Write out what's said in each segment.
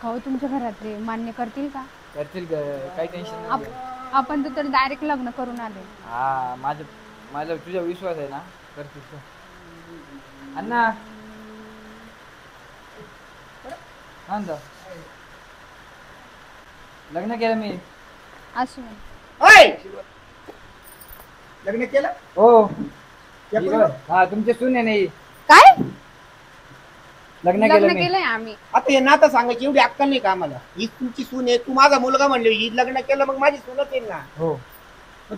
हो तुमच्या घरातले मान्य करतील का? करतील काही टेन्शन नाही. आपण तर डायरेक्ट लग्न करून आले. हा माझा तुझा विश्वास आहे ना, करतील का? अण्णा लग्न केलं मी. असू लग्न केलं हो. हा तुमचे सून आहे नाही काय? लग्न केलंय आम्ही. आता हे नातं सांगायची एवढी अक्कल नाही का आम्हाला? ही तुमची सून आहे, तू माझा मुलगा म्हणले, ही लग्न केलं मग माझी सूनच येईल ना. हो.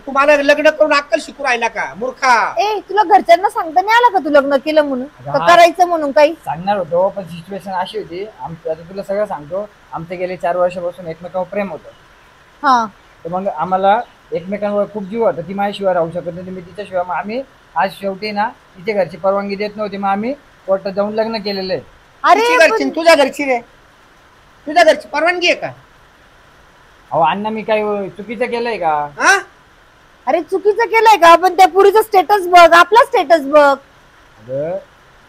तू मला लग्न करून अक्कल शिकू राहिला का मूर्खा? ए तुला घरच्यांना सांगता नाही आलं का तू लग्न केलं म्हणून? करायचं म्हणून काही सांगणार होतो, पण सिच्युएशन अशी होती. आता तुला सगळं सांगतो. आमचं गेले 4 वर्षापासून एकमेकांवर प्रेम होतं. हा तर मग आम्हाला एकमेकांवर खूप जीव होता. ती माझ्याशिवाय राहू शकत नाही, मी तिच्याशिवाय. मग आम्ही आज शेवटी ना तिच्या घरची परवानगी देत नव्हती, मग आम्ही कोर्टात जाऊन लग्न केलेलं आहे. अरे तुझ्या घरची रे, तुझ्या घरची परवानगी आहे का? अहो अण्णा, मी काय चुकीचं केलंय का? अरे चुकीचं केलंय का? पण त्या पुरीचं स्टेटस बघ, आपला स्टेटस बघ. अगं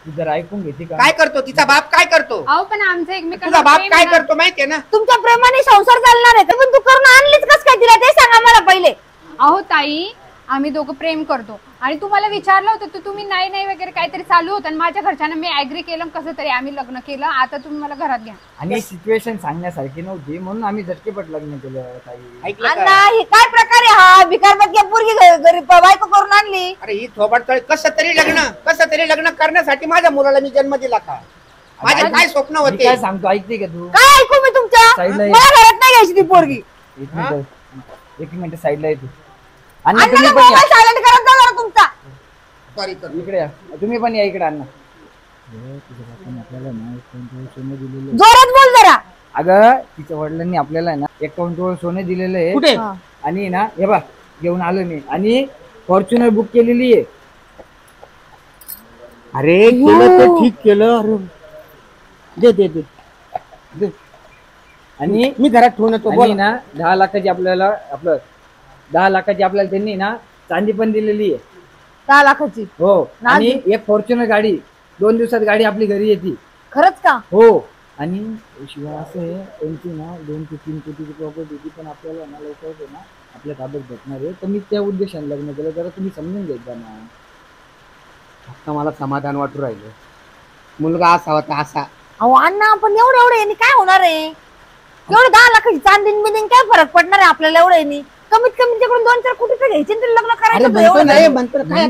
तू जर ऐकून घेते का? काय करतो तिचा बाप? काय करतो? अहो पण आमचं एकमेकांवर तुझा बाप प्रेम काय आहे ना. करतो माहितीये ना? तुमच्या प्रेमाने संसार चालणार आहे का? पण तू करून आणलीच कस काय तिला, ते सांगा मला पहिले. अहो ताई, आम्ही दोघं प्रेम करतो आणि तुम्हाला विचारलं होतं तर तुम्ही नाही नाही वगैरे काहीतरी चालू होतं आणि माझ्या घरच्यांना मी ऍग्री केलं, कसं तरी आम्ही लग्न केलं. आता तुम्ही मला घरात घ्या. आणि सिच्युएशन सांगण्यासारखी नव्हती म्हणून आम्ही झटकेपट लग्न केलं. ताई ऐकलं अण्णा का? हे काय प्रकार आहे हा? भिकारबत्या पोरगी घरी बायको करून आणली. अरे ही थोबाडतळ कसं तरी लग्न करण्यासाठी माझ्या मुलाला मी जन्म दिला का? माझे काय स्वप्न मी होते? काय सांगतो ऐकते का तू? काय ऐकू मी तुमच्या? साईडला ये. मला घरात नाही घ्यायची ती पोरगी. एक मिनिट साईडला येतो. अण्णा अण्णा तुम्ही पण या मोबाईल सायलेंट करत जा जरा तुमचा. सॉरी कर. इकडे या. तुम्ही पण या इकडे. अण्णा जोरात बोल जरा. अगं तिच्या वडिलांनी आपल्याला ना 51 तोळ सोने दिलेलं आहे. कुठे? आणि ना हे बघ घेऊन आलो मी. आणि फॉर्च्युनर बुक केलेली आहे. अरे केलं तर ठीक केलं. अरे दे दे दे दे. आणि मी घरात ठेवून येतो. आणि ना 10 लाखाची आपल्याला 10 लाखाची आपल्याला त्यांनी ना चांदी पण दिलेली आहे. 10 लाखाची? हो. आणि एक फॉर्च्युनर गाडी 2 दिवसात गाडी आपली घरी येते. खरंच का? हो. आणि शिवाय असं आहे त्यांची ना 2 ते 3 कोटीची प्रॉपर्टी होती, पण आपल्याला ना लवकर ना आपल्या ताब्यात भेटणार आहे. तर मी त्या उद्देशाने लग्न केलं. जरा तुम्ही समजून घ्यायचा ना. आता मला समाधान वाटू राहिलं. मुलगा असा होता असा. अहो अण्णा पण एवढं यांनी काय होणार आहे? एवढं 10 लाखाची चांदीन बिंदीन काय फरक पडणार आहे आपल्याला? एवढं यांनी कमीत कमी तिकडून 2-4 कोटी तर घ्यायचे आणि लग्न करायचं. म्हणतो काय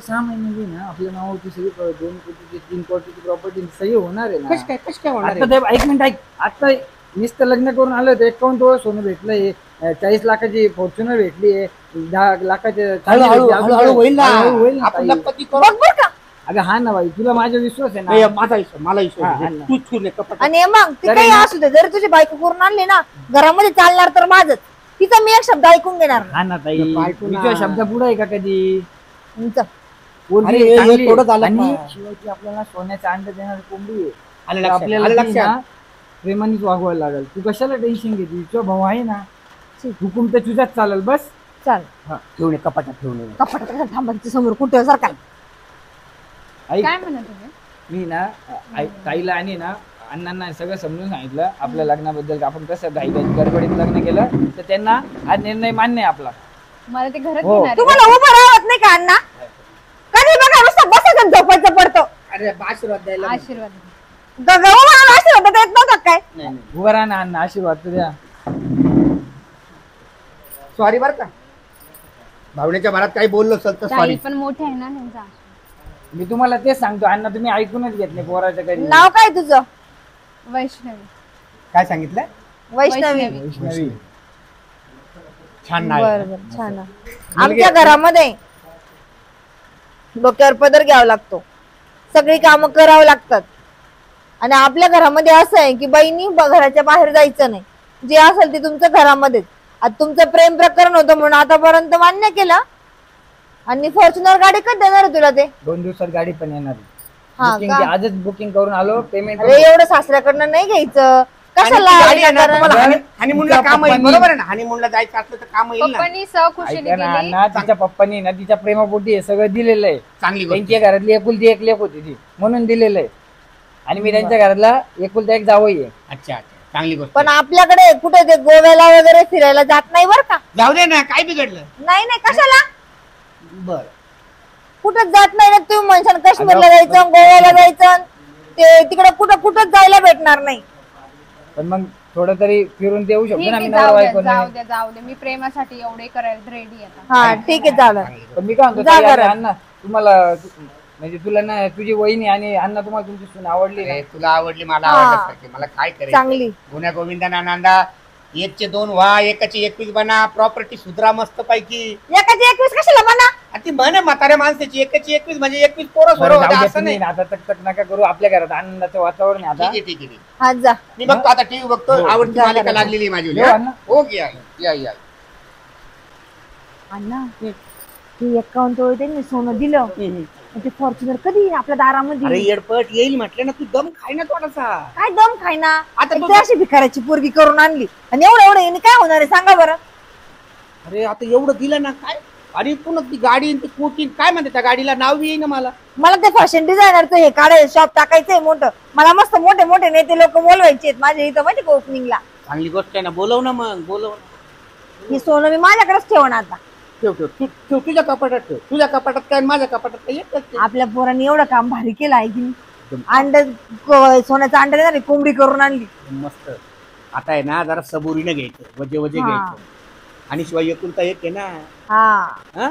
6 महिन्याची ना आपल्या नावाची सगळी 2 कोटीची 3 कोटीची प्रॉपर्टी सही होणार आहे ना. कश काय होणार? आता एक मिनिट ऐक. आता नुसतं लग्न करून आलं तर 51 तोळ सोनं भेटलंय. 40 लाखाची फॉर्च्युनर भेटली आहे. 10 लाखाचे हळूहळू होईल ना. होईल ना आपण ताई. लपती करू. बघ बरं का? अगं हा ना बाई, तुला माझा विश्वास आहे ना. नाही, माझा विश्वास, मला विश्वास हा, आहे. हा. तू चुरले कपट. आणि मग ती काही असू दे, जर तुझी बायको करून आणली ना घरामध्ये चालणार तर माझच. तिचा मी एक शब्द ऐकून घेणार. हा ना ताई, बायको ना. तुझ्या शब्द पुढे आहे का कधी? तुमचं पोरगी अरे, हे चांगली थोडं आहे. झालं आणि का? शिवाय ती आपल्याला सोन्याचा अंड देणारी कोंबडी आहे. आलं तर लक्षात, आपल्याला आलं ती लक्षात. ना प्रेमानेच वागवायला लागेल. तू कशाला टेन्शन घेते? तुझा भाऊ आहे ना, हुकूम तर तुझाच चालेल. बस चाल ठेवणे कपाटात ठेवणे. कपाटात थांबा समोर कुठे सरकार. ऐक, काय म्हणत होते? मी ना ताईला आणि ना अण्णांना सगळं समजून सांगितलं आपल्या लग्नाबद्दल. आपण कसं घाई गडबडीत लग्न केलं तर त्यांना हा निर्णय मान्य आहे आपला. मला ते घरात हो. घेणार आहे. तुम्हाला उभं राहत नाही का अण्णा? कधी बघा नुसतं बसायचं झोपायचं पडतो. अरे आशीर्वाद द्यायला. आशीर्वाद. आशीर्वाद येत नव्हता काय? नाही उभं राहा ना अण्णा, आशीर्वाद तर द्या. सॉरी बर का, भावनेच्या भरात काही बोललो असेल तर ताई सॉरी. पण मोठे आहे ना त्यांचा. मी तुम्हाला तेच सांगतो अण्णा, तुम्ही ऐकूनच घेत नाही पोराच्या कधी. नाव काय तुझं? वैष्णवी. काय सांगितलं? वैष्णवी. वैष्णवी. छान नाव बरं आहे. बरं छान आहे. आमच्या घरामध्ये डोक्यावर पदर घ्यावा लागतो, सगळी कामं करावं लागतात. आणि आपल्या घरामध्ये असं आहे की बाईनी घराच्या बाहेर जायचं नाही. जे असेल ते तुमच्या घरामध्येच. आता तुमचं प्रेम प्रकरण होतं म्हणून आतापर्यंत मान्य केलं. आणि फॉर्च्युनर गाडी कधी देणार आहे तुला ते? 2 दिवसात गाडी पण येणार. हा बुकिंग का? आजच बुकिंग करून आलो. पेमेंट अरे एवढं सासऱ्याकडनं नाही घ्यायचं. कशाला गाडी आहे ना, तुम्हाला कारण हनीमूनला काम येईल. बरोबर आहे ना, हनीमूनला जायचं असलं तर काम येईल ना. पप्पांनी सहकुशीने ऐका ना गेली. अण्णा, तिच्या पप्पानी ना तिच्या प्रेमापोटी हे सगळं दिलेलं आहे. चांगली गोष्ट. त्यांच्या घरातली एकुलती एक लेक होती ती, म्हणून दिलेलं आहे. आणि मी त्यांच्या घरातला एकुलता एक जावई आहे. अच्छा अच्छा. चांगली गोष्ट पण आपल्याकडे कुठे ते गोव्याला वगैरे फिरायला जात नाही बरं का. जाऊ दे ना, काय बिघडलं. नाही नाही कशाला बर कुठंच जात नाही ना तुम्ही म्हणशाल काश्मीरला जायचं गोव्याला जायचं ते तिकडे कुठं कुठंच जायला भेटणार नाही. पण मग थोडं तरी फिरून देऊ शकतो ठीक ना आहे, मी जाऊ नवरा द्या बायको जाऊ नाही. द्या जाऊ द्या, मी प्रेमासाठी एवढे करायला रेडी आता. हा ठीक आहे चालेल. पण मी काय म्हणतो जा ताई आणि घरात. अण्णा तुम्हाला म्हणजे तुला ना तुझी वहिनी आणि अण्णा तुम्हाला तुमची सून आवडली ना? अरे, तुला आवडली, मला हा. आवडलं, मला काय करायचं. चांगली गुन्ह्या गोविंदा नांदा, 1चे 2 व्हा, 1चे 21 बना, प्रॉपर्टी सुधरा मस्त पैकी. एकाची 21 कशाला म्हणा. ती म्हणे म्हाताऱ्या माणसाची 1चे 21 म्हणजे 21 पोरं बरं, सोडव जाऊ द्या असं नाही. तुम्ही, आता तक तक नका करू. आपल्या घरात आनंदाचं वातावरण आहे ठीक आता. आहे ठीक आहे. हा जा. मी बघतो आता टीव्ही बघतो, हो, आवडती जा मालिका घरात. लागलेली आहे माझी. येऊ अण्णा? ओके या. अण्णा ते 51 तोळे त्यांनी सोनं दिलं ते फॉर्च्युनर कधी येईल आपल्या अरे दारामध्ये. येडपट येईल म्हटलं ना, तू दम खाय ना थोडासा. काय दम खायना आता ते अशी भिकाऱ्याची पोरगी करून आणली आणि एवढं एवढं याने काय होणार आहे सांगा बरं. अरे आता एवढं दिलं ना काय, आणि पुन्हा ती गाडी आणि ती कोटी काय म्हणते त्या गाडीला, नाव बी येईना मला. मला ते फॅशन डिझायनरचं हे काढायचं शॉप टाकायचंय मोठं. मला मस्त मोठे मोठे नेते लोक बोलवायचे आहेत माझ्या इथं माहिती का ओपनिंगला. चांगली गोष्ट आहे ना, बोलव ना मग, बोलव ना. हे सोनं मी माझ्याकडेच ठेवणार आता. ठेव ठेव ठेव, तुझ्या कपाटात ठेव. तुझ्या कपाटात काय आणि माझ्या कपाटात काय एकच ते. आपल्या पोरांनी एवढं काम भारी केलं आहे की अंड सोन्याचं अंड देणार कोंबडी करून आणली. मस्त. आता आहे ना जरा सबुरीने घ्यायचं, वजे वजे हा. घ्यायचं. आणि शिवाय एकुलता एक आहे ना. हा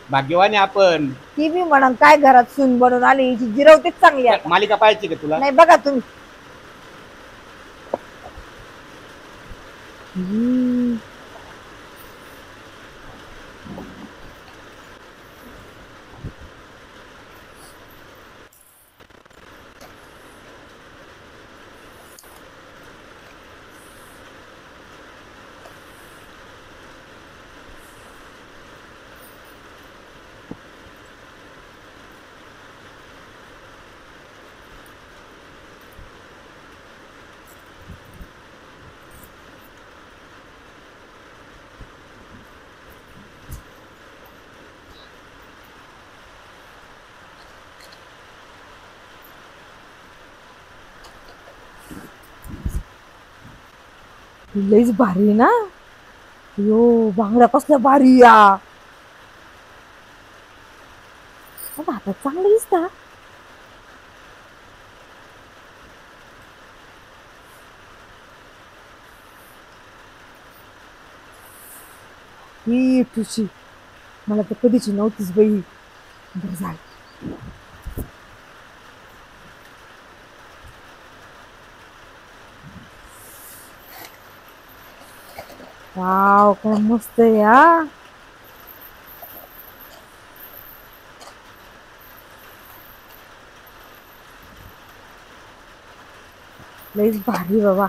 भाग्यवान आहे आपण. ती बी म्हणून काय घरात सून बनवून आली हिची जिरवतेच चांगली आता. मालिका पाहायची का तुला? नाही बघा तुम्ही. लईच भारी ना. यो बांगड्या कसल्या भारी या. हातात चांगलं दिसता. ही तुझी मला तर कधीची नव्हतीच बाई. बरं झालं. वाव काय मस्त या. लईच भारी बाबा.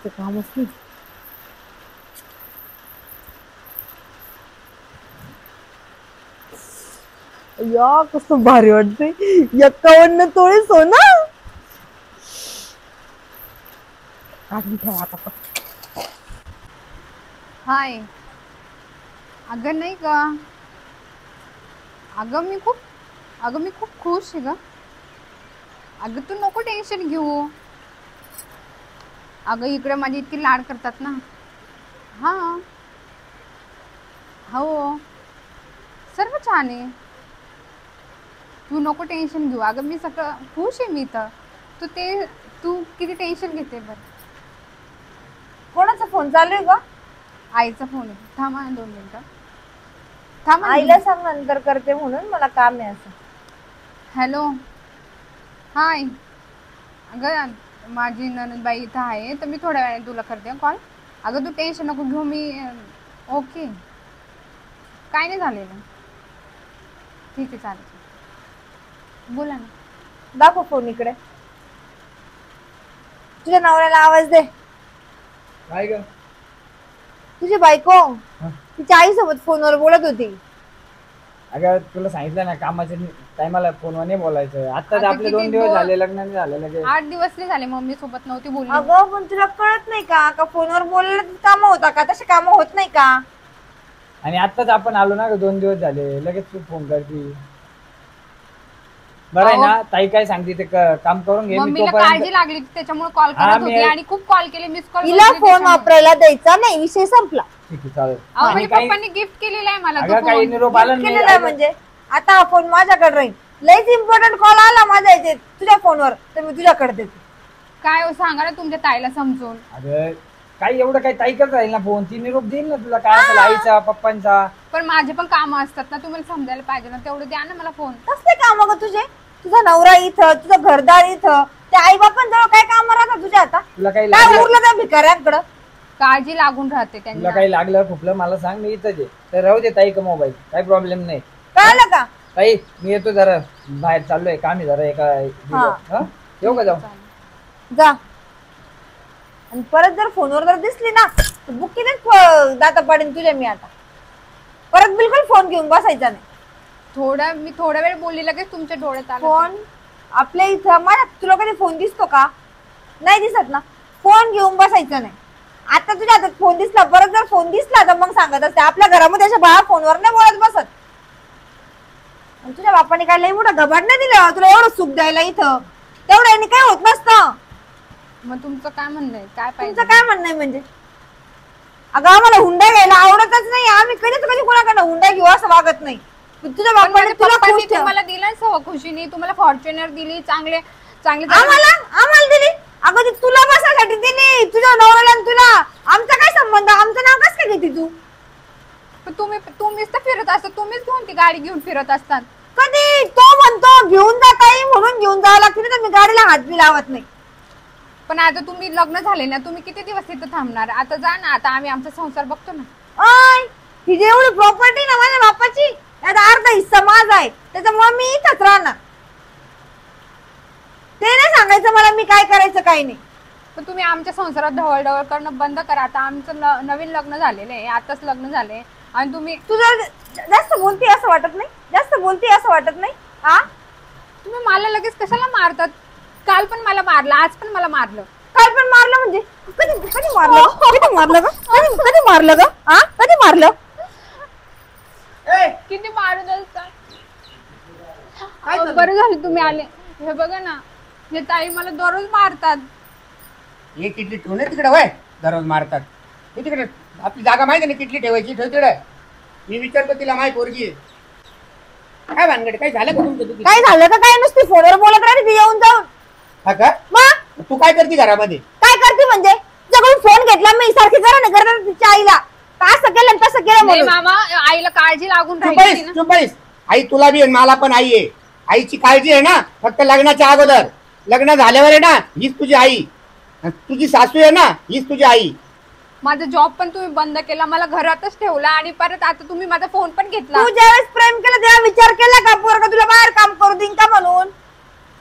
कामच नाही. या कसं भारी वाटतंय. 51 तोळे सोनं काढून ठेवा आता. हाय. अगं नाही का, अगं मी खूप खुश आहे ग. अगं तू नको टेन्शन घेऊ. अगं इकडे माझी इतकी लाड करतात ना. हां हो सर्व छान आहे. तू नको टेन्शन घेऊ. अगं मी सगळं खुश आहे मी तर. तू किती टेन्शन घेते बरं. कोणाचा फोन चालू आहे का? आईचा फोन आहे. थांबा 2 मिनिटं. थांबा. आईला सांग नंतर करते म्हणून मला काम आहे असं. Hello hi. अगं माझी ननदबाई इथं आहे तर मी थोड्या वेळाने तुला करते कॉल. अगं तू टेन्शन नको घेऊ. मी ओके काय नाही झालेलं. ठीक आहे चालेल. बोला ना. दाखव फोन इकडे. तुझ्या नवऱ्याला आवाज दे. काय ग? तुझी बायको तिच्या आईसोबत फोनवर बोलत होती. अगं तुला सांगितलं ना कामाच्या टायमाला फोनवर नाही बोलायचं. आता आता आपले 2 किती दिवस दोन- झाले, लग्न नाही झालं लगेच. 8 दिवस नाही झाले मम्मी सोबत नव्हती बोलली. अगं पण तुला कळत नाही का का फोनवर बोललं काम होता का? तसे काम होत नाही का? आणि आताच आपण आलो ना ग, 2 दिवस झाले लगेच तू फोन करती. बरं आहे ना, ताई काय सांगते ते काम करून घे. मी मम्मीला तोपर्यंत काळजी लागली होती, त्याच्यामुळे कॉल हा, करत मी- होती आणि खूप कॉल केले, मिस कॉल तिला फोन वापरायला द्यायचा नाही, विषय संपला. ठीक आहे चालेल. अहो आणि म्हणजे काही पप्पांनी गिफ्ट केलेला आहे मला तो अगं काही फोन. निरोप आला नाही. केलेलं आहे म्हणजे आता हा फोन माझ्याकडे राहील. लईच इम्पॉर्टंट कॉल आला माझ्या इथे तुझ्या फोनवर तर मी तुझ्याकडे देते. काय हो, सांगा ना तुमच्या ताईला समजून. अगं काही एवढं काही ताई करत राहील ना फोन, ती निरोप देईल ना तुला, काय असेल आईचा पप्पांचा. पण माझे पण काम असतात ना, तुम्हाला समजायला पाहिजे ना, तेवढं द्या ना मला फोन. कसले काम ग तुझे? तुझा नवरा इथं, तुझं घरदार इथं, त्या आई बापांजवळ काय काम राहतात तुझ्या आता? तुला काही काय लागलं, उरलं त्या भिकाऱ्यांकडं? काळजी लागून राहते तुला त्यांना. काही लागलं खुपलं मला सांग, मी इथं दे. तर राहू दे ताई का मोबाईल, काही प्रॉब्लेम नाही. कळलं का? ताई मी येतो जरा, बाहेर चाललोय, काम आहे जरा एका हा. येऊ का जाऊ? जा. आणि परत जर फोनवर जर दिसली ना तर बुक्कीनेच दाता पाडीन तुझ्या मी आता. परत बिलकुल फोन घेऊन बसायचा नाही. मी थोडा वेळ बोलली, लगेच तुमच्या डोळ्यात आलं. फोन आपल्या इथं माझ्या तुला कधी फोन दिसतो का? नाही दिसत ना. फोन घेऊन बसायचं नाही. आता तुझ्या हातात फोन दिसला, परत जर फोन दिसला तर मग सांगत असते आपल्या घरामध्ये अशा बाळा फोनवर नाही बोलत बसत. आणि तुझ्या बापाने काय लई मोठं गबाड नाही दिलं तुला एवढं सुख द्यायला इथं, तेवढं यांनी काय होत नसतं. मग तुमचं काय म्हणणं आहे, काय पाहिजे? तुमचं काय म्हणणं आहे म्हणजे? अगं आम्हाला हुंडा घ्यायला आवडतच नाही, आम्ही कधी कोणाकडनं हुंडा घेऊ असं वागत नाही. पण तुझ्या पण बापाने माझ्या तुला पप्पांनी खुश ठेव. तुम्हाला दिला सव खुशीने, तुम्हाला फॉर्च्युनर दिली, चांगले चांगले आम्हाला दिली. अगं ती तुला बसासाठी दिली, तुझ्या नवऱ्याला आणि तुला. आमचा काय संबंध? आमचं नाव कसं काय घेते तू? पण तुम्हीच तर फिरत असता, तुम्हीच घेऊन ती गाडी घेऊन फिरत असतात. कधी तो म्हणतो घेऊन जात आहे म्हणून घेऊन जावं लागतं, नाही तर मी गाडीला हात बी लावत नाही. पण आता तुम्ही लग्न झाले ना, तुम्ही किती दिवस तिथं थांबणार? आता जा ना, आता आम्ही आमचा संसार बघतो ना. अय ही जी एवढी प्रॉपर्टी ना माझ्या बापाची, त्याचा अर्धा हिस्सा माझा आहे, त्याच्यामुळे मी इथंच राहणार. ते नाही सांगायचं मला मी काय करायचं काय नाही. पण तुम्ही आमच्या संसारात ढवळढवळ करणं बंद करा. आता आमचं नवीन लग्न झालेलं आहे, आताच लग्न झालंय आणि तुम्ही तुझं जास्त बोलती असं वाटत नाही? जास्त बोलती असं वाटत नाही? हा, तुम्ही मला लगेच कशाला मारतात? काल पण मला मारलं, आज पण मला मारलं. काल पण मारलं म्हणजे? कधी कधी मारलं? कधी मारलं ग? कधी मारलं ग? हा, कधी मारलं? किती मारत असतात. बरं झालं तुम्ही आले. हे बघा ना, हे ताई मला दररोज मारतात. हे किटली ठेवून तिकडे वय दररोज मारतात. हे तिकडे आपली जागा माहिती ना किटली ठेवायची, ठेव तिकडे. मी विचारतो तिला माय पोरगी आहे. काय भानगड, काय झालं का तुमचं? तू काय झालं का? काय नुसती फोनवर बोलत राहिली ती येऊन जाऊन. हा का? मग तू काय करते घरामध्ये? काय करते म्हणजे? जगून फोन घेतला मी सारखी करा ना करणार तिच्या आईला. का असं केलं तसं केलं नाही म्हणून. मामा, आईला काळजी लागून चुप राहिली बैस, ना. चुप बैस. आई तुला बी आहे, मला पण आई आहे. आईची काळजी आहे ना फक्त लग्नाच्या अगोदर. लग्न झाल्यावर आहे ना हीच तुझी आई. तुझी सासू आहे ना हीच तुझी आई. माझा जॉब पण तुम्ही बंद केला, मला घरातच ठेवला आणि परत आता तुम्ही माझा फोन पण घेतला. तू ज्यावेळेस प्रेम केलं तेव्हा विचार केला का पोरगा तुला बाहेर काम करू देईन का म्हणून?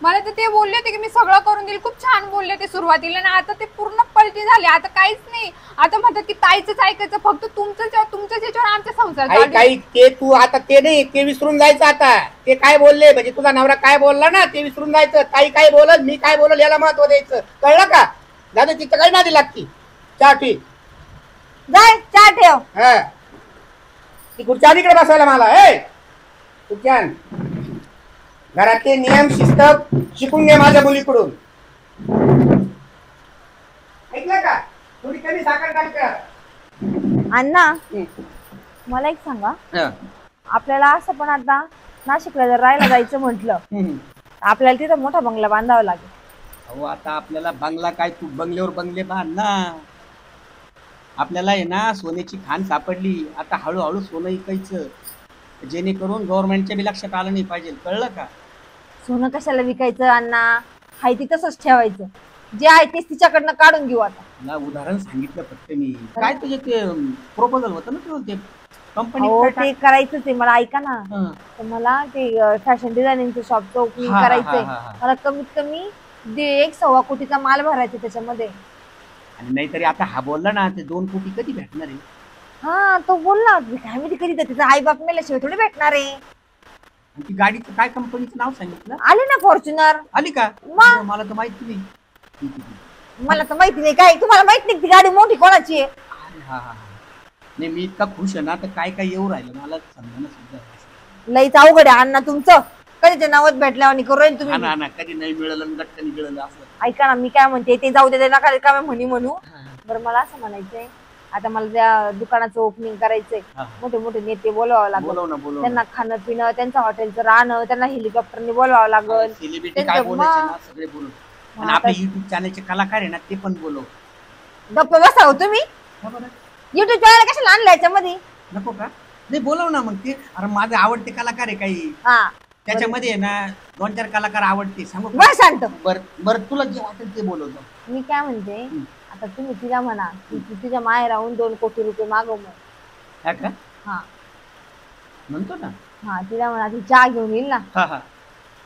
मला तर ते बोलले होते की मी सगळं करून देईल, खूप छान बोलले ते सुरुवातीला ना. आता ते पूर्ण पलटी झाले, आता काहीच नाही. आता म्हणतात की ताईच ऐकायचं, फक्त तुमच्याच याच्यावर आमचा संसार आई चालू आहे. काही ते तू आता ते नाही, ते विसरून जायचं आता. ते काय बोलले म्हणजे तुझा नवरा काय बोलला ना ते विसरून जायचं. ताई काय बोलल, मी काय बोलल याला महत्व द्यायचं. कळलं का? दादा तिथं काही नादी लागती. चहा ठी जाय चहा ठेव. हा ती खुर्च्या इकडे बसवायला मला. ए खुर्च्या आण. घरातले नियम शिस्त शिकून घे माझ्या मुलीकडून. ऐकलं का? थोडी कमी साखर टाक का? अण्णा मला एक सांगा, आपल्याला असं पण आता नाशिकला जर राहायला जायचं म्हटलं आपल्याला तिथं मोठा बंगला बांधावा लागेल. अहो आता आपल्याला बंगला काय, तू बंगल्यावर बंगले बांध ना. आपल्याला आहे ना सोन्याची खाण सापडली. आता हळूहळू सोनं विकायचं, जेणेकरून गव्हर्नमेंटच्या बी लक्षात आलं नाही पाहिजे. कळलं का? सोनं कशाला विकायचं अण्णा? हाय ती तसंच ठेवायचं. जे आहे तेच तिच्याकडनं काढून घेऊ आता. मला उदाहरण सांगितलं फक्त मी. काय तुझे ते प्रोपोजल होतं ना तुझं ते कंपनी? हो ते करायचंच आहे मला. ऐका ना, तर मला ते फॅशन डिझायनिंगचं शॉपचं ओपनिंग करायचंय. मला कमीत कमी 1.25 कोटीचा माल भरायचा त्याच्यामध्ये. आणि नाहीतरी आता हा बोलला ना ते 2 कोटी कधी भेटणार आहे? हा तो बोलला काय माहिती कधी तर तिचा आई बाप मेल्याशिवाय थोडी भेटणार आहे. आणि ती गाडीचं काय कंपनीचं नाव सांगितलं? आली ना फॉर्च्युनर. आली का? मग? मला तर माहिती नाही. मला तर माहिती नाही. काय तुम्हाला माहित नाही ती गाडी मोठी कोणाची आहे? हा हा नाही मी इतका खुश आहे ना तर काय काय येऊ राहिलं मला समजा. लईच अवघड आहे अण्णा तुमचं. कधीच्या नावात भेटल्यावर करू राहील हा तुम्ही. ना ना, कधी नाही मिळालं आणि गटकनी मिळालं असं. ऐका ना, मी काय म्हणते ते जाऊ दे, ते नका रिकामे म्हणू. बरं मला असं म्हणायचंय, आता मला त्या दुकानाचं ओपनिंग करायचंय. हा. मोठे मोठे नेते बोलवावं लागेल, बोलव ना बोलव ना. त्यांना खाणं पिणं, त्यांचं हॉटेलचं राहणं, त्यांना हेलिकॉप्टरने बोलवावं लागेल. सेलिब्रिटी त्यांचं काय बोलायचे मग- ना सगळे बोलू. मग आणि आता- आपले युट्यूब चॅनलचे कलाकार आहे ना ते पण बोलव. गप्प बसा हो तुम्ही. का बरं? युट्यूब चॅनल कशाला आणलं याच्यामध्ये? नको का? नाही बोलव ना मग ते. अरे माझे आवडते कलाकार आहे काही, हा त्याच्यामध्ये आहे ना 2-4 कलाकार आवडते. सांगू का? बस शांत. बरं तुला जे वाटेल ते बोलवतो. मी काय म्हणते, आता तुम्ही तिला म्हणा की ती तुझ्या माहेर राहून 2 कोटी रुपये मागव मग. हा का? हा म्हणतो ना. हा तिला म्हणा ती चहा घेऊन येईल ना. हा हा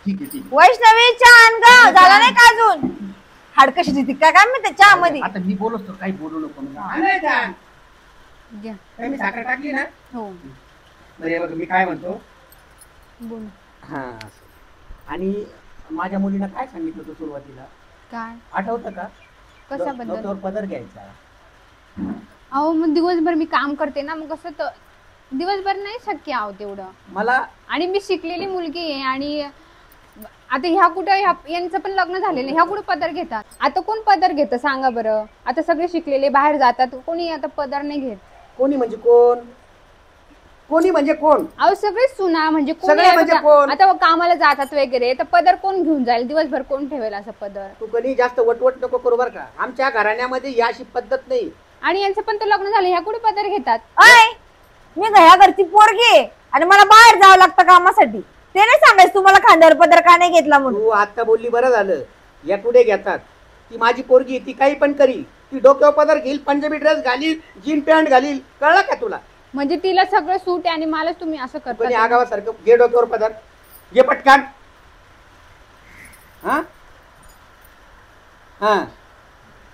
ठीक आहे ठीक आहे. वैष्णवी चहा आण ग, झाला नाही का अजून? हाडकशी देते काय म्हणते चहा मध्ये? आता मी बोलतो काही बोलू नको म्हणून. हा. आलंय का? घ्या. काय मी साखर टाकली ना. हो बरं हे बघ मी काय म्हणतो. बोल. हा असं. आणि माझ्या मुलीनं काय सांगितलं होतं सुरुवातीला काय आठवतं का? कशाबद्दल? डोक्यावर पदर घ्यायचा. अहो मग दिवसभर मी काम करते ना, मग कसं तर दिवसभर नाही शक्य आहो तेवढं. मला आणि मी शिकलेली मुलगी आहे आणि आता ह्या कुठं यांचं पण लग्न झालेलं आहे, ह्या कुठं पदर घेतात? आता कोण पदर घेतं सांगा बरं? आता सगळे शिकलेले बाहेर जातात, कोणी आता पदर नाही घेत. कोणी म्हणजे कोण? कोणी म्हणजे कोण? अहो सगळे सुना म्हणजे कोणी सगळे आहे म्हणजे बघा. कोण? आता कामाला जातात वगैरे, तर पदर कोण घेऊन जाईल? दिवसभर कोण ठेवेल असं पदर? तू कधी जास्त वटवट नको करू बर का. आमच्या घराण्यामध्ये ही अशी पद्धत नाही. आणि यांचं पण तर लग्न झालं, ह्या कुठे पदर घेतात? अय मी घया घरची पोरगी आहे आणि मला बाहेर जावं लागतं कामासाठी. ते नाही सांगायचं तुम्हाला खांद्यावर पदर का नाही घेतला म्हणून. तू आता बोलली बरं झालं. या कुठे घेतात? ती माझी पोरगी आहे, ती काही पण करील. ती डोक्यावर पदर घेईल, पंजाबी ड्रेस घालील, जीन पॅन्ट घालील. कळलं का तुला? म्हणजे तिला सगळं सूट आहे आणि मलाच तुम्ही असं कोणी करता? आगावासारखं घे डोक्यावर पदर. घे पटकान. हा हा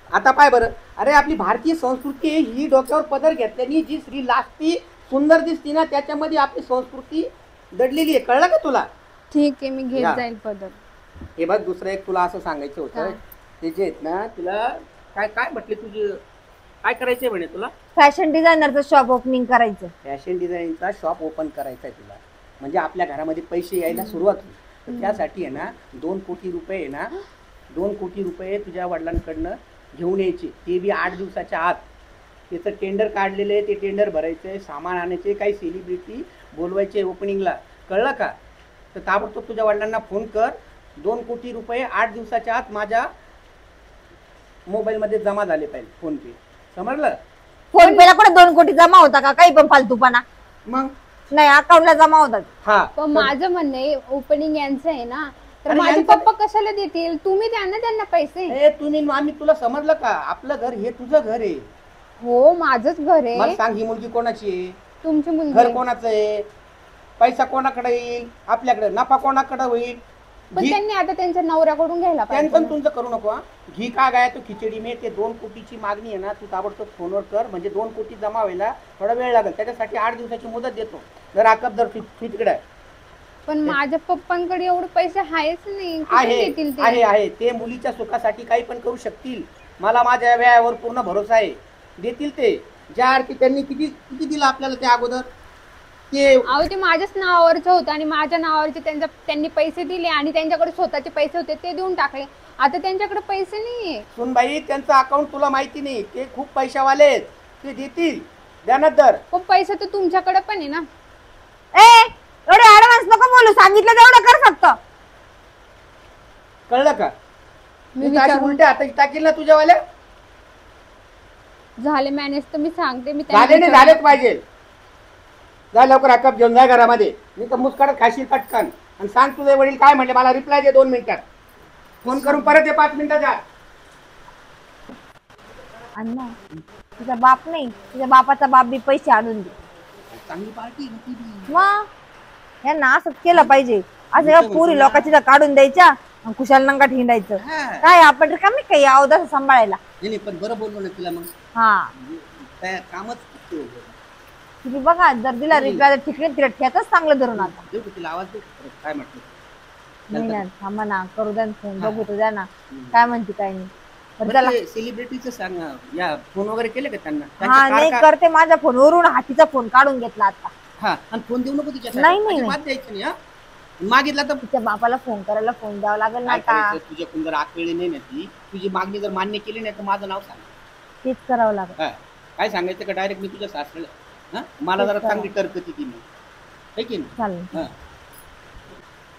आता पाय बरं. अरे आपली भारतीय संस्कृती आहे, ही डोक्यावर पदर घेतल्याने जी स्त्री लाजती सुंदर दिसती ना, त्याच्यामध्ये आपली संस्कृती दडलेली आहे. कळलं का तुला? ठीक आहे, मी घेत या. जाईल पदर. हे बघ दुसरं एक तुला असं सांगायचं होतं. काय? ते जे आहेत ना तुला काय काय म्हटले तुझे काय करायचंय म्हणे तुला? फॅशन डिझायनरचं शॉप ओपनिंग करायचं. फॅशन डिझाईनचा शॉप ओपन करायचा आहे तुला. म्हणजे आपल्या घरामध्ये पैसे यायला सुरुवात होईल. तर त्यासाठी आहे ना 2 कोटी रुपये आहे ना 2 कोटी रुपये तुझ्या वडिलांकडनं घेऊन यायचे. ते बी 8 दिवसाच्या आत. त्याचं टेंडर काढलेलं आहे, ते टेंडर भरायचं आहे, सामान आणायचे, काही सेलिब्रिटी बोलवायचे ओपनिंगला. कळलं का? तर ताबडतोब तुझ्या वडिलांना फोन कर. 2 कोटी रुपये 8 दिवसाच्या आत माझ्या मोबाईलमध्ये जमा झाले पाहिजे. फोन पे. समजलं? फोन पेला कुठे 2 कोटी जमा होता का? काही पण फालतूपणा मग नाही, अकाउंटला जमा होतात. हा पण माझं म्हणणं आहे ओपनिंग यांचं आहे ना, तर अरे माझे यांचं- पप्पा कशाला देतील? तुम्ही द्या ना त्यांना पैसे. ए तुम्ही आम्ही तुला समजलं का? आपलं घर हे तुझं घर आहे. हो माझंच घर मला आहे. सांग ही मुलगी कोणाची आहे? तुमची घर मुलगी. कोणाचं आहे? पैसा कोणाकडे येईल? आपल्याकडे. नफा कोणाकडे होईल? पण घी त्यांनी आता त्यांच्या नवऱ्याकडून घ्यायला त्यांचं पाहिजे. तुमचं करू नको हा. घी का गाय तो खिचडी में. ते 2 कोटीची मागणी आहे ना, तू ताबडतोब फोनवर कर. म्हणजे 2 कोटी जमा व्हायला थोडा वेळ लागेल. त्याच्यासाठी 8 दिवसाची मुदत देतो. जर आकब जर तिकडे पण माझ्या पप्पांकडे एवढे पैसे आहेच नाही. कुठून आहे देतील ते? आहे आहे. ते मुलीच्या सुखासाठी काही पण करू शकतील. मला माझ्या व्यायावर पूर्ण भरोसा आहे. देतील ते. ज्या अर्थी त्यांनी किती किती दिलं आपल्याला त्या अगोदर ते. अहो ते माझ्याच नावावरचं होतं आणि माझ्या नावावरचे त्यांनी पैसे दिले आणि त्यांच्याकडे स्वतःचे पैसे होते ते देऊन टाकले. आता त्यांच्याकडे पैसे नाहीये. सुनबाई त्यांचं अकाउंट तुला माहिती नाही. ते खूप पैशावाले आहेत. ते देतील. ध्यानात धर. पण पैसे तर तुमच्याकडे पण आहे ना. ए एवढे ऍडव्हान्स नको बोलू, सांगितलं तेवढं कर फक्त. कळलं का? मी मी अशी उलट्या हाताची टाकील ना तुझ्यावाल्या. झाले मॅनेज तर मी सांगते. मी झाले नाही झालेच पाहिजे. जा लवकर अकप घेऊन जा घरामध्ये. मी तर मुस्कडत खाशील पटकन. आणि सांग तुझे वडील काय म्हणले मला रिप्लाय दे 2 मिनिटात. फोन करून परत ये 5 मिनिटाच्या आत. अण्णा तुझा बाप नाही, तुझ्या बापाचा बाप बी पैसे आणून दे. चांगली पार्टी मग यांना असंच केलं पाहिजे. असं का पुरी लोकांची तर काढून द्यायच्या आणि कुशाल नंगा हिंडायचं. काय आपण रिकामी काही अवदास सांभाळायला. नाही पण बरं बोललो ना तुला. मग हा काय कामच तुम्ही बघा, जर दिला रिप्लाय तर ठिकणे तिला ठेचच चांगलं धरून आता. देऊ का तिला आवाज दे. काय म्हटलं? नाही ना, थांबा ना, करू द्या ना फोन, बघू तर द्या ना काय म्हणते काय नाही. बरं चला. सेलिब्रिटीचं सांग ना. या फोन वगैरे केले का त्यांना? हा नाही करते, माझ्या फोनवरून हातीचा फोन काढून घेतला आता. हा आणि फोन देऊ नको तिच्या. नाही, नाही, बात द्यायचं नाही. हा मागितला तर तिच्या बापाला फोन करायला फोन द्यावा लागेल ना काय आता. करायचं, तुझ्याकडून जर आकळली नाही ना ती, तुझी मागणी जर मान्य केली नाही तर माझं नाव सांग. तेच करावं लागेल. हा. काय सांगायचं का डायरेक्ट मी तुझ्या सासऱ्याला, मला जरा चांगली टरकती ती नाही, है की नाही? चालेल. हा.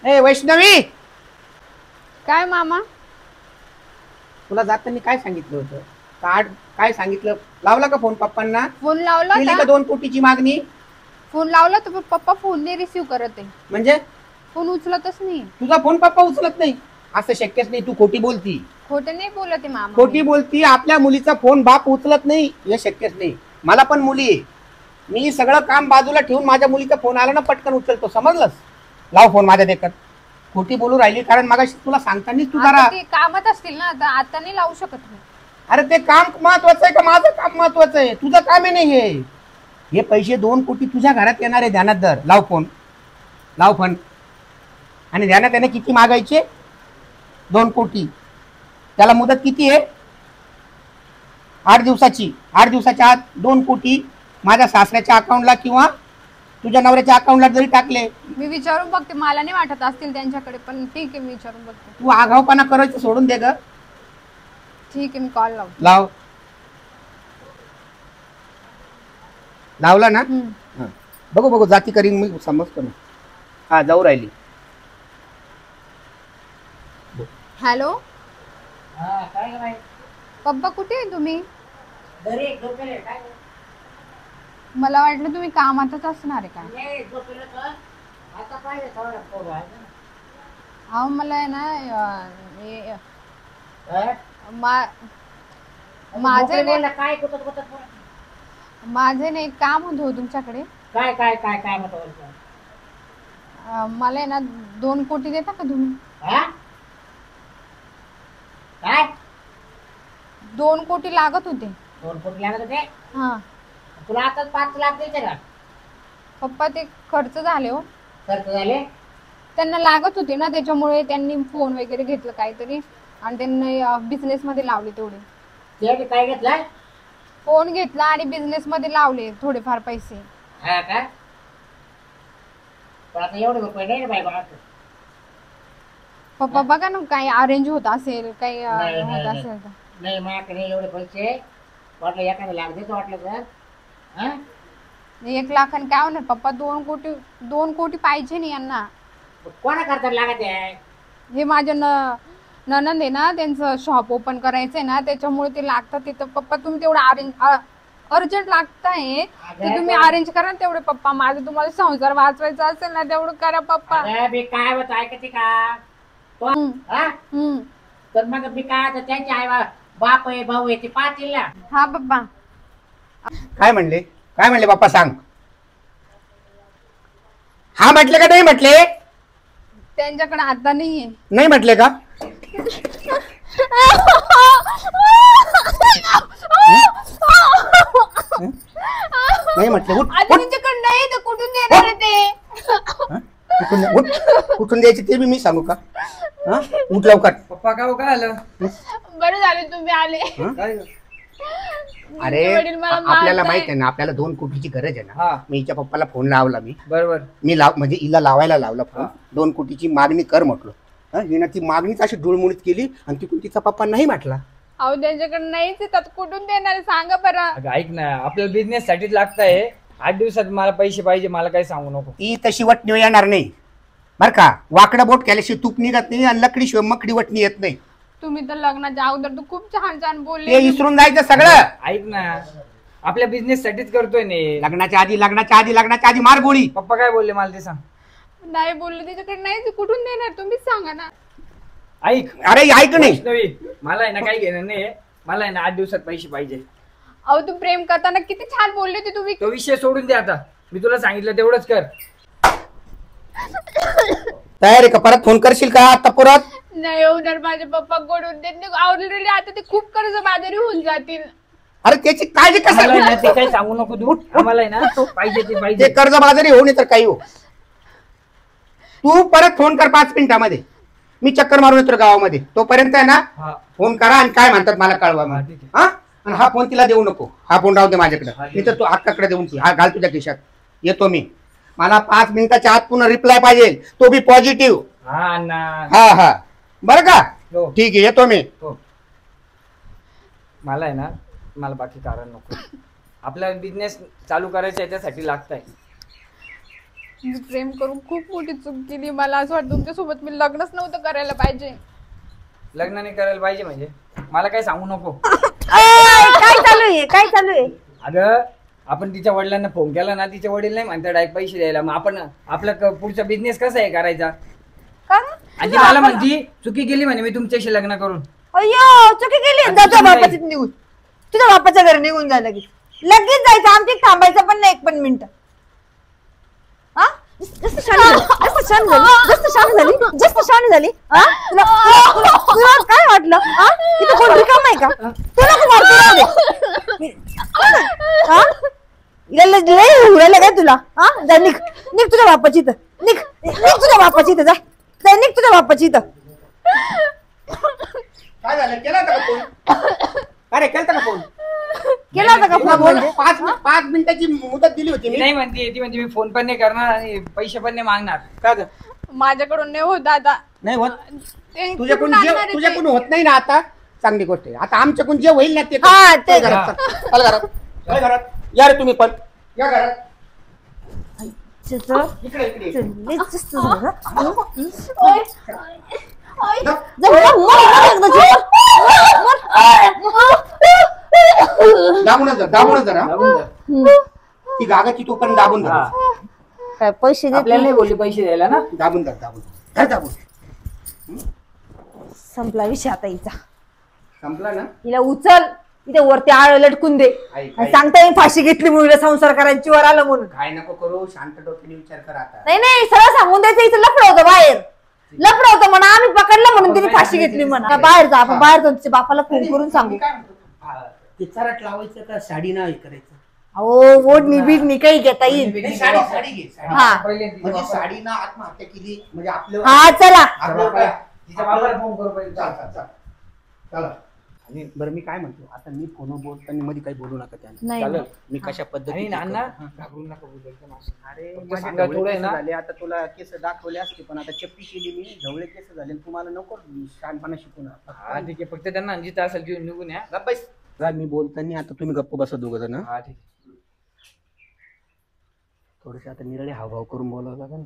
ए वैष्णवी, काय मामा? तुला जाताना काय सांगितलं होतं? काय सांगितलं? लावला का फोन पप्पांना? फोन लावला केली का होता, 2 कोटीची मागणी? फोन लावला तर पप्पा फोन नाही रिसीव्ह करत आहे, म्हणजे फोन उचलतच नाही. तुझा फोन पप्पा उचलत नाही असं शक्यच नाही. तू खोटी बोलती, खोटं नाही बोलत आहे मामा. खोटी बोलती. आपल्या मुलीचा फोन बाप उचलत नाही हे शक्यच नाही. मला पण मुली आहे, मी सगळं काम बाजूला ठेवून माझ्या मुलीचा फोन आला ना पटकन उचलतो, समजलंस? लाव फोन माझ्या देखत. खोटी बोलू राहिली, कारण मगाशी तुला सांगतानीच तू जरा, आता ते कामात असतील ना, आता नाही लावू शकत मी. अरे ते काम महत्वाचं आहे का माझं काम महत्वाचं आहे? तुझं काम आहे नाही हे पैसे 2 कोटी तुझ्या घरात येणार आहे, ध्यानात धर. लाव फोन, लाव फोन. आणि ध्यानात त्याने किती मागायचे? 2 कोटी. त्याला मुदत किती आहे? 8 दिवसाची. 8 दिवसाच्या आत 2 कोटी माझ्या सासऱ्याच्या अकाउंटला किंवा तुझ्या नवऱ्याच्या अकाउंटला जरी टाकले. मी विचारून बघते, मला नाही वाटत असतील त्यांच्याकडे, पण ठीक आहे मी विचारून बघते. तू आगाऊपणा करायचं सोडून दे ग. ठीक आहे मी कॉल लावते. लाव. लावला ना? हम्म. बघू जाती करीन मी, समजतो ना. हा, जाऊ राहिली. हॅलो पप्पा, कुठे आहे तुम्ही? मला वाटलं तुम्ही कामातच असणार आहे काय. अहो मला आहे ना माझे ना एक काम होतं तुमच्याकडे. काय काय काय काय म्हणतो? मला आहे ना 2 कोटी देता का तुम्ही? काय 2 कोटी लागत होते. 2 कोटी लागत होते? हा तुला आता 5 लाख द्यायचे का? पप्पा ते खर्च झाले हो, खर्च झाले? त्यांना लागत होते ना, त्याच्यामुळे त्यांनी फोन वगैरे घेतलं काहीतरी आणि त्यांनी बिझनेस मध्ये लावले तेवढे. ते काय घेतलं? फोन घेतला आणि बिझनेस मध्ये लावले थोडेफार पैसे. हा का? पण आता एवढे रुपये नाही रे बाई बघा. पप्पा बघा ना, काही अरेंज होत असेल, काही नाही, होत नाही, असेल तर. नाही माझ्याकडे एवढे पैसे. वाटलं एखादा लाख देतो वाटलं तर. हा? 1 लाखाने काय होणार पप्पा? 2 कोटी पाहिजे नाही यांना. कोणा करता लागत आहे? हे माझ्या ननंद आहे ना, त्यांचं शॉप ओपन करायचंय ना, त्याच्यामुळे ते लागतात तिथं. पप्पा तुम्ही तेवढं अर्जंट लागताय तर तुम्ही अरेंज करा ना तेवढे पप्पा. माझं तुम्हाला संसार वाचवायचा असेल ना, तेवढं करा पप्पा. अरे मी काय होत ऐकते का? तो हा? तर मग मी काय आता त्यांचे आई बाप आहे भाऊ आहे ते पाहतील ना. हा पप्पा. काय म्हणले बाप्पा सांग. हा म्हटले का नाही म्हटले? त्यांच्याकडे आता नाहीये. नाही म्हटले का? नाही म्हटले. उठ आता त्यांच्याकडे नाही तर कुठून देणार आहे ते? कुठून द्यायचे ते मी सांगू का? उठ लवकर. पप्पा काय आलं? बरं झालं तुम्ही आले. अरे वडील मला आपल्याला मारताय. माहित आहे ना, आपल्याला 2 कोटीची गरज आहे ना. हा. मी हिच्या पप्पाला फोन लावला. बरोबर. मी म्हणजे हिला लावायला लावला फोन. 2 कोटीची मागणी कर म्हटलं. हिनं ती मागणीच अशी डुळमुळीत केली आणि तिकडून तिचा पप्पा नाही म्हटला. अहो त्यांच्याकडे नाहीच येतात, कुठून देणार आहे सांगा बरं. अगं ऐक ना, आपल्याला बिझनेस साठीच लागताय. 8 दिवसात मला पैसे पाहिजे, मला काही सांगू नको. ती तशी वटणी येणार नाही बर का. वाकडं बोट केल्याशिवाय तूप निघत नाही आणि लकडीशिवाय मकडी वटणी येत नाही. तुम्ही तर लग्नाच्या अगोदर तर खूप छान छान ते बोलले. विसरून जायचं सगळं. ऐक ना, आपल्या बिझनेस साठीच करतोय ने. लग्नाच्या आधी मार गोळी. पप्पा काय बोलले मला ते सांग. नाही बोलले त्याच्याकडे नाही, कुठून देणार तुम्हीच सांगा ना. ऐक. अरे ऐक नाही. वैष्णवी, मला आहे ना काही घेणं नाही. मला आहे ना 8 दिवसात पैसे पाहिजे. अहो तू प्रेम करताना किती छान बोलले होते तुम्ही. तो विषय सोडून दे आता. मी तुला सांगितलं तेवढंच कर. तयार आहे का? परत फोन करशील का आता परत? नाही होणार, माझे पप्पा कडून देत ऑलरेडी. आता ते खूप कर्ज बाजारी होऊन जातील. अरे त्याची काळजी मला आहे ना कसं? ते काही सांगू नको तू. आम्हाला आहे ना पाहिजे ते ते पाहिजे. कर्ज बाजारी होऊ नये तर काही हो. तू परत फोन कर 5 मिनिटामध्ये. मी चक्कर मारून येतो गावामध्ये. तोपर्यंत आहे ना हा. फोन करा आणि काय म्हणतात मला कळवा. हा, ठीक आहे. हा. आणि हा फोन तिला देऊ नको. हा फोन राहू दे माझ्याकडे. हा, ठीक मी तर तू हक्काकडे देऊन हा घाल तुझ्या खिशात. येतो मी. मला 5 मिनिटाच्या आत पुन्हा रिप्लाय पाहिजे, तो बी पॉझिटिव्ह. हा अण्णा. हा हा बरं का, हो. ठीक आहे येतो मी. हो. मला आहे ना, मला बाकी कारण नको. आपला बिझनेस चालू करायचा याच्यासाठी लागतंय. मी प्रेम करून खूप मोठी चूक केली. मला असं वाटतं तुमच्यासोबत मी लग्नच नव्हतं करायला पाहिजे. लग्न नाही करायला पाहिजे म्हणजे मला काही सांगू नको. काय चालू आहे, काय चालू आहे? अगं आपण तिच्या वडिलांना फोन केला ना, तिचे वडील नाही म्हणतात डायरेक्ट पैसे द्यायला. मग आपण आपला पुढचा बिझनेस कसा आहे करायचा? का? आणि ती मला म्हणती चुकी केली म्हणे मी तुमच्याशी लग्न करून. अय्यो चुकी केली. तुझ्या बापाची निघून, तुझ्या बापाच्या घरी निघून जा लगेच. लगेच जायचं, आमची थांबायचं पण नाही एक पण मिनिट. हा जास्त शान झाली, जास्त शान झाली, जास्त शान झाली, जास्त शान झाली. हा तुला काय वाटलं? हा इथं कोण रिकाम आहे का? तुला नको मारतो राहू दे. हा लय उडायला काय तुला? हा जा निघ, निघ तुझ्या बापाची इथं, निघ, निघ तुझ्या बापाची इथं, जा जा निघ तुझ्या बापाची इथं. काय झालं, केला होता का फोन? अरे केलता का फोन? केला होता का फोन? म्हणजे 5 मिनिटाची मुदत दिली होती ती मी. नाही म्हणते, ती म्हणते मी फोन पण नाही करणार आणि पैसे पण नाही मागणार. का ग? माझ्याकडून नाही होत दादा. नाही होत ते तुझ्याकडून कुठून आणणार आहे ते? तुझ्याकडून होत नाही ना आता, चांगली गोष्ट आहे. आता आमच्याकडून जे होईल ना ते कर. हा, ते चल घरात, चल घरात, चल घरात. या रे तुम्ही पण या घरात. इकडे इकडे दाबूनच धर, दाबूनच धर हा. ती गागाची तो पण दाबून धर. काय पैसे आपल्याला नाही बोलली पैसे द्यायला ना. दाबून धर, दाबून धर, दाबून. संपला विषय आता हिचा. संपला ना. हिला उचल, इथे वरती आळ लटकून दे. आणि सांगता येईल फाशी घेतली मुलीला संसार करायची वर आलं म्हणून. काय नको करू, शांत डोक्याने विचार कर आता. नाही नाही सरळ सांगून द्यायचं, इथं लफडं होतं बाहेर, लफडं होतं म्हणा, आम्ही पकडलं म्हणून तिने फाशी घेतली म्हणा. बाहेर जा, आपण बाहेर जाऊन तिच्या बापाला फोन करून सांगू. ते चराट लावायचं का साडी नाही करायचं? अहो ओढणी बिडणी काही घेता येईल. नाही, साडी साडी घे, साडी. हा पहिले म्हणजे साडीनं आत्महत्या केली म्हणजे आपलं हा चला. तिच्या बाबाला फोन करू पहिले. चल, चल, चल. चला. आणि बरं मी काय म्हणतो, आता मी फोन बोलताना मध्ये काही बोलू नका त्यांना. नाही चालेल. मी कशा आणि पद्धतीने नाना करतो. घाबरून नका बोलू एकदम असं. अरे फक्त माझे सांगा ढवळे थोडं आहे केस ना. झाले, आता तुला केस दाखवले असते पण आता चप्पी केली मी, ढवळे केस झाले, तुम्हाला नको शहाणपणा शिकून. हा ठीक आहे, फक्त त्यांना जिथं असेल तिथून निघून या. गप्प बस. मी बोलताना आता तुम्ही गप्प बसा दोघं जण. हा ठीक आहे. थोडेसे आता निराळे हावभाव करून बोलावं लागेल.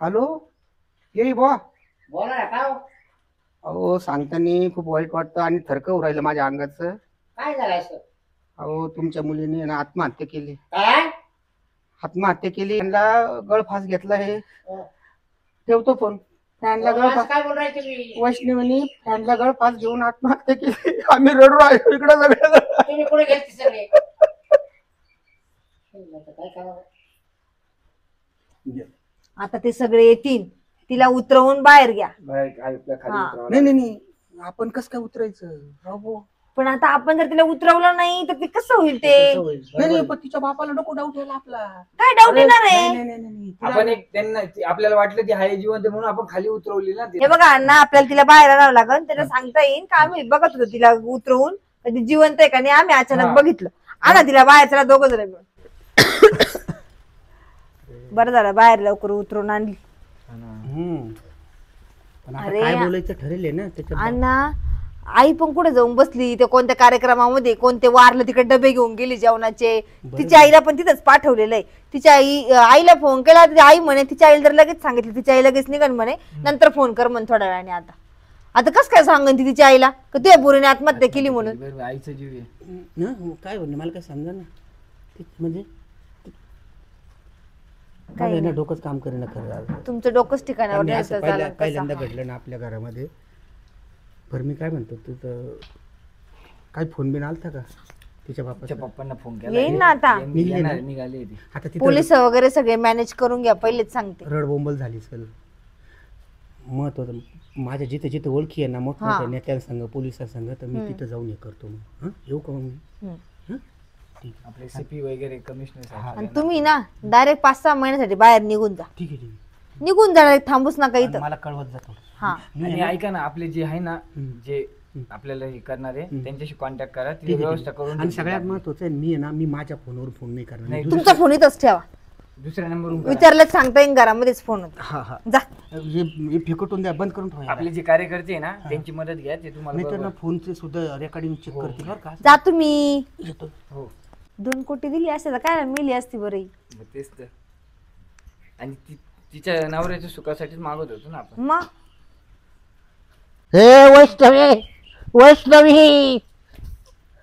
हॅलो ये बुवा. बोला ना काय हो? अहो सांगताना खूप वाईट वाटतं आणि थरकं राहिलं माझ्या अंगाचं. काय झालं असं? अहो तुमच्या मुलीने ना आत्महत्या केली. काय? आत्महत्या केली, त्यांना गळफास घेतला. हे ठेवतो फोन. त्यांना गळफास, काय बोल राहिले तुम्ही? वैष्णवीने त्यांना गळफास घेऊन आत्महत्या केली. आम्ही रडू राहिलो इकडे सगळे. तुम्ही कुठे गेलते सगळे? काय करावं? आता ते सगळे येतील, तिला उतरवून बाहेर घ्या. बाहेर काय आपल्या खाली हा. उतरावं नाही नाही नाही, आपण कसं काय उतरायचं? राहू. पण आता आपण जर तिला उतरवलं नाही तर ते कसं होईल? ते नाही नाही, पण तिच्या बापाला नको डाऊट व्हायला आपला. काय डाऊट येणार आहे? नाही नाही नाही, नाही. आपण एक त्यांना आपल्याला वाटलं ती हाय जिवंत म्हणून आपण खाली उतरवली ना हे बघा अण्णा, आपल्याला तिला बाहेर आणावं लागेल. त्याला सांगता येईल का आम्ही बघत होतो तिला उतरवून, कधी जिवंत आहे का नाही आम्ही अचानक हा. बघितलं. आणा तिला बाहेर, चला दोघं जण मिळून. बरं झालं बाहेर लवकर उतरवून आणली. पण आता अरे काय बोलायचं ठरेल ना त्याच्या. अण्णा आई पण कुठे जाऊन बसली, ते कोणत्या कार्यक्रमामध्ये कोणते वारलं तिकडे डबे घेऊन गेली जेवणाचे. तिच्या आईला पण तिथंच पाठवलेलं आहे. तिच्या आईला फोन केला, तिच्या आई म्हणे तिच्या आईला जर लगेच सांगितलं, तिच्या आई लगेच निघण म्हणे, नंतर फोन कर म्हणे थोड्या वेळाने. आता कस काय सांगन ती तिच्या आईला का तुझ्या पोरीने आत्महत्या केली म्हणून? आईचा जीव आहे. काय म्हणणे मला काय समजा ना. म्हणजे काही ना डोकंच काम करेन खरं. तुमचं डोकंच ठिकाणावर आणि नाही असं तर झालं पहिल्यांदा कसं? घडलं ना आपल्या घरामध्ये. बरं मी काय म्हणतो, तू तर काय फोन बिन आलता का तिच्या बापाच्या? पप्पांना फोन केला. येईन ना आता. निघाली ती. आता तिथं पोलीस वगैरे सगळे मॅनेज करून घ्या, पहिलेच सांगते. रडबोंबल झाली सगळं. महत्वाचं माझ्या जिथे जिथे ओळखी आहे ना मोठमोठ्या नेत्यांसंग पोलिसांसंग, तर मी तिथं जाऊन हे करतो. मग येऊ का मग मी? आपले सीपी वगैरे कमिशनर. आणि तुम्ही ना डायरेक्ट 5-6 महिन्यासाठी बाहेर निघून जा. ठीक आहे ठीक आहे. निघून जा, थांबूच नका इथं. मला कळवत जातो. हा आणि ऐका ना, आपले जे आहे ना, जे आपल्याला हे करणार आहे त्यांच्याशी कॉन्टॅक्ट करा, ती व्यवस्था करून आणि सगळ्यात महत्वाचं आहे, मी आहे ना, मी माझ्या फोनवर फोन नाही करणार. नाही, तुमचा फोन इथंच ठेवा. दुसऱ्या नंबरवरून विचारलं सांगता येईल घरामध्येच फोन होता. हा हा जा. हे फिकटून द्या, बंद करून ठेवा. आपले जे कार्यकर्ते आहे ना त्यांची मदत घ्या, ते तुम्हाला नाही तर ना बरोबर- फोनचे सुद्धा रेकॉर्डिंग चेक करतील बरं का. जा तुम्ही. येतो. हो 2 कोटी दिली असते तर काय मिली असती बरी. मग तेच तर. आणि तिच्या नवऱ्याच्या सुखासाठीच मागत होतो ना आपण. मग हे वैष्णवी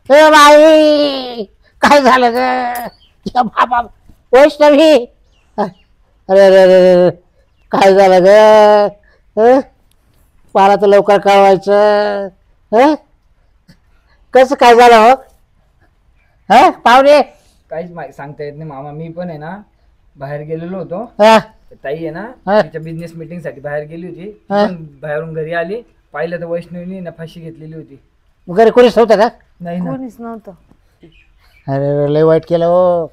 हे बाई काय झालं ग बाबा वैष्णवी अरे अरे अरे काय झालं ग मला तर लवकर कळवायचं कसं काय झालं हो पाहुणे काहीच सांगता येत नाही मामा. मी पण आहे ना बाहेर गेलेलो होतो. हा ताई आहे ना हा. तिच्या बिझनेस मीटिंग साठी बाहेर गेली होती. ती हा. पण बाहेरून घरी आली, पाहिलं तर वैष्णवीने ना फाशी घेतलेली होती. घरी कोणीच नव्हतं का नाही ना. कोणीच नव्हतं. अरे लय वाईट केलं हो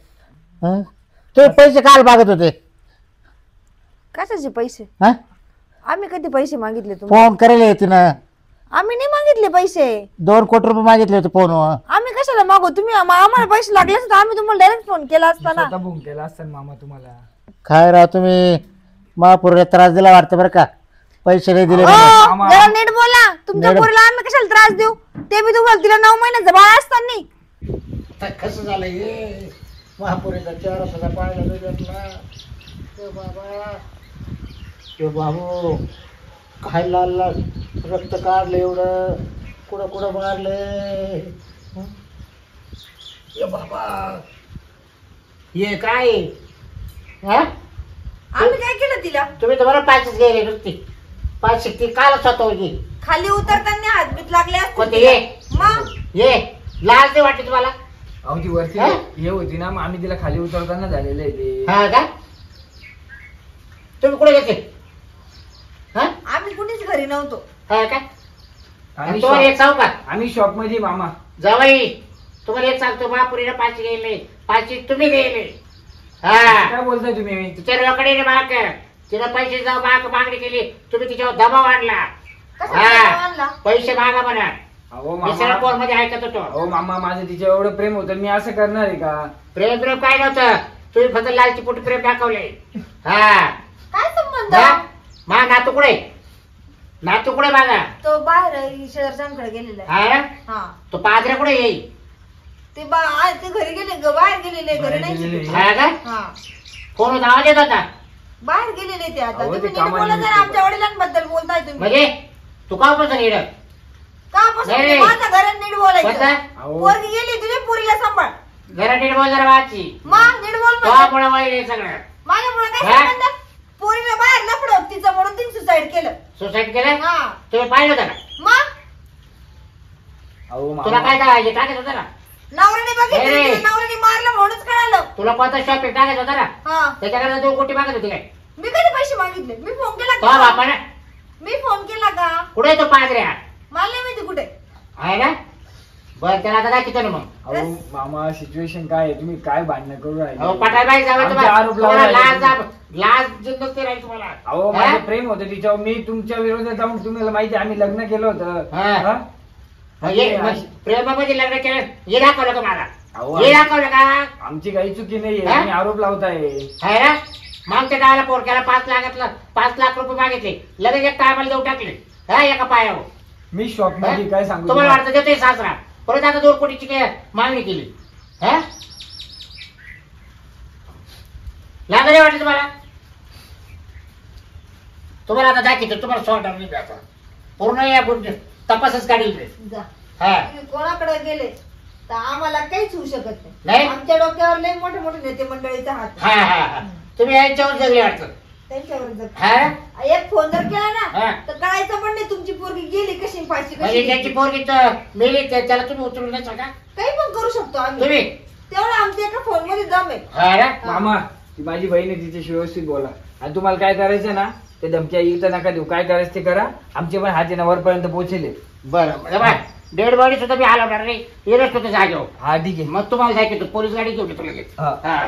तुम्ही पैसे काल मागत होते कशाचे पैसे? हा आम्ही कधी पैसे मागितले तुम्ही? फोन करायला तिनं आम्ही नाही मागितले पैसे. 2 कोटी रुपये मागितले होते फोनवर आम्ही कशाला मागू? तुम्ही आम्हाला पैसे लागले असते तर आम्ही तुम्हाला डायरेक्ट फोन केला असता ना. स्वतः बुक केला असता ना मामा तुम्हाला. काय राव तुम्ही महापूरला त्रास दिला वाटतं बरं का पैसे नाही दिले म्हणून. मामा. जरा नीट बोला. तुमच्या नीट- पोरीला आम्ही कशाला त्रास देऊ? ते मी तुम्हाला तिला 9 महिन्याचं बाळ असताना. आता कसं झालं हे महापुरीचा चेहरा सुद्धा पाहायला नाही भेटला बाबा ते बाबू काय लाल लाल रक्त काढलं एवढं कुठं कुठं मारलंय बाबा हे काय हा आम्ही काय केलं तिला? तुम्ही तर बरं पाचच गेले नुसती 5 ती काल स्वतः होती खाली उतरताना हातबीत लागले असते कोणते तिला. ये मग ये लाज नाही वाटते तुम्हाला अहो ती वरती हा? हे होती ना, मग आम्ही तिला खाली उतरताना झालेलं आहे ते. हा का तुम्ही कुठे गेले हा आम्ही कुठेच घरी नव्हतो. हा का आम्ही तुम्हाला एक सांगू का आम्ही शॉप मध्ये मामा. जावाई तुम्हाला एक सांगतो महापुरीला 5 गेले 5 तुम्ही गेले हा काय बोलताय तुम्ही? तिच्या रोकडे माग तिला पैसे जाऊ मागणी केली तुम्ही तिच्यावर दबाव आणला कसा हा. दबाव आणला? पैसे मागा म्हणा अहो दुसऱ्या मामा, फोन मध्ये ऐकत होतो अहो मामा माझं तिच्या एवढं प्रेम होतं, मी असं करणार आहे का? प्रेम प्रेम काय नव्हतं तुम्ही फक्त लालची पोटी प्रेम दाखवले हा काय संबंध? मा नातू कुठे माझा तो बाहेर शेजारच्यांकडे गेलेला आहे. हा हा तो पादऱ्या कुठे येईल ते ते घरी गेले बाहेर गेलेले घरी नाही गेलेले. शिकले. हा का हा फोन आवाज येत होता बाहेर गेलेले ते आता. अहो, ते तुम्ही नीट कामाला बोला जरा. गेले. आमच्या वडिलांबद्दल बोलताय तुम्ही. म्हणजे तू का पण येड का बसून नाही, नाही. माझ्या घरात नीट बोलायचं. कोणता? अहो. पोरगी गेली तुझ्या पोरीला सांभाळ. जरा नीट बोल जरा वाची मग नीट बोल तो म्हणजे. मुळे वाईट आहे सगळं माझ्यामुळे काय हा? संबंध? पोरीला बाहेर लफडं होतं तिचं म्हणून तिने सुसाईड केलं. सुसाईड केलं हा तुम्ही पाहिलं होतं का मग अहो तुला मामा काय करायचे टाकत होता ना नवऱ्याने बघितलं नाही. तिला नवऱ्याने मारलं म्हणूनच कळालं. तुला कोणता शॉपिंग टाकत होता ना हा त्याच्याकडे 2 कोटी मागत होती काय मी कधी पैसे मागितले? मी फोन केला तो का? बापा ना मी फोन केला का? कुठे तो पादऱ्या मला नाही माहिती कुठे. आहे ना बरं त्याला आता दाखवतो ना मग अहो मामा सिच्युएशन काय आहे, तुम्ही काय भांडणं करू अहो राहिले? पटायबाई जावं आमचे आरोप तुम्हाला लावून लाज राहिले लाज जिंदगी राहील तुम्हाला अहो हा? माझं प्रेम होतं तिच्यावर. मी तुमच्या विरोधात जाऊन तुम्हाला माहिती आहे, आम्ही लग्न केलं होतं. हा. हा? प्रेमामध्ये लग्न केलं हे दाखवलं का मला अहो, हे दाखवलं का आमची काही चुकी नाहीये, हा? तुम्ही आरोप लावताय. आहे ना मागच्या टाळाला पोरक्याला 5 लाख रुपये मागितले लगेच एक टायमाला देऊ टाकले हा एका पायावर मी शॉप मध्ये काय सांगू तुम्हाला तुम्हाला? वाटतं देतोय सासरा परत आता 2 कोटीची काय मागणी केली हा लागले वाटत तुम्हाला आता दाखवतो तुम्हाला सोडणार नाही आता पूर्ण या तपासच काढील जा. हा तुम्ही कोणाकडे गेले तर आम्हाला काहीच होऊ शकत नाही? नाही. आमच्या डोक्यावर लय मोठे मोठे नेते मंडळीचा हात हा हा हा तुम्ही यांच्यावर जगले वाटतं त्यांच्यावर जर हा एक फोन जर केला हा. ना तर कळायचं पण नाही तुमची पोरगी गेली कशी फाशी म्हणजे कशी त्याची गेली. पोरगी तर मेली त्याला तुम्ही उचलून नाही सांगा काही पण करू शकतो आम्ही. तुम्ही तेवढं आमच्या एका फोन मध्ये दम आहे. हा ना मामा ती माझी बहीण आहे, तिच्याशी व्यवस्थित बोला. आणि तुम्हाला काय करायचं ना ते धमक्या इथं नका देऊ. काय करायचं ते करा. आमचे पण हात आहे ना वरपर्यंत पोहोचले. बरं डेड बॉडी सुद्धा मी हलवणार नाही येणच होतं जागेवर हा ठीक आहे. मग तुम्हाला दाखवतो पोलीस गाडी घेऊन येतो लगेच हा. हा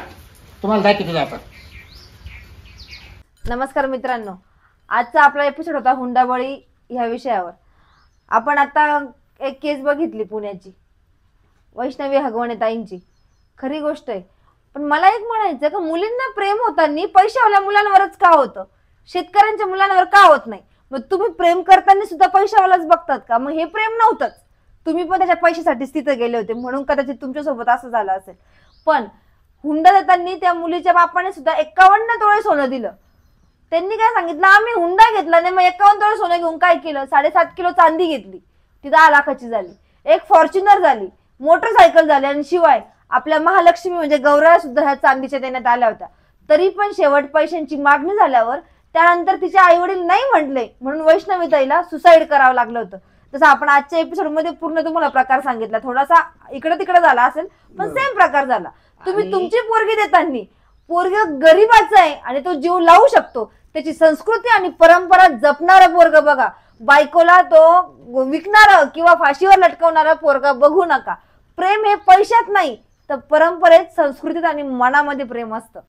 तुम्हाला दाखवतो आपण नमस्कार मित्रांनो, आजचा आपला एपिसोड होता हुंडाबळी ह्या विषयावर. आपण आता एक केस बघितली पुण्याची, वैष्णवी हगवणे ताईंची, खरी गोष्ट आहे. पण मला एक म्हणायचं का मुलींना प्रेम होताना पैशावाल्या मुलांवरच का होतं, शेतकऱ्यांच्या मुलांवर का होत नाही? मग तुम्ही प्रेम करताना सुद्धा पैशावालाच बघतात का? मग हे प्रेम नव्हतंच, तुम्ही पण त्याच्या पैशासाठीच तिथे गेले होते म्हणून कदाचित तुमच्यासोबत असं झालं असेल. पण हुंडा देताना त्या मुलीच्या बापाने सुद्धा 51 तोळे सोनं दिलं. त्यांनी काय सांगितलं, आम्ही हुंडा घेतला नाही, मग 51 तोळे सोनं घेऊन काय केलं, 7.5 किलो चांदी घेतली, ती 10 लाखाची झाली, एक फॉर्च्युनर झाली, मोटरसायकल झाली, आणि शिवाय आपल्या महालक्ष्मी म्हणजे गौराया सुद्धा ह्या चांदीच्या देण्यात आल्या होत्या. तरी पण शेवट पैशांची मागणी झाल्यावर त्यानंतर तिचे आई वडील नाही म्हटले म्हणून वैष्णवीताईला सुसाईड करावं लागलं होतं. तसं आपण आजच्या एपिसोड मध्ये पूर्ण तुम्हाला प्रकार सांगितला, थोडासा इकडे तिकडे झाला असेल पण सेम प्रकार झाला. तुम्ही तुमची पोरगी देताना पोरग गरीबाचा आहे आणि तो जीव लावू शकतो, त्याची संस्कृती आणि परंपरा जपणारा पोरग बघा. बायकोला तो विकणारा किंवा फाशीवर लटकवणारा पोरगा बघू नका. प्रेम हे पैशात नाही तर परंपरेत, संस्कृतीत आणि मनामध्ये प्रेम असतं.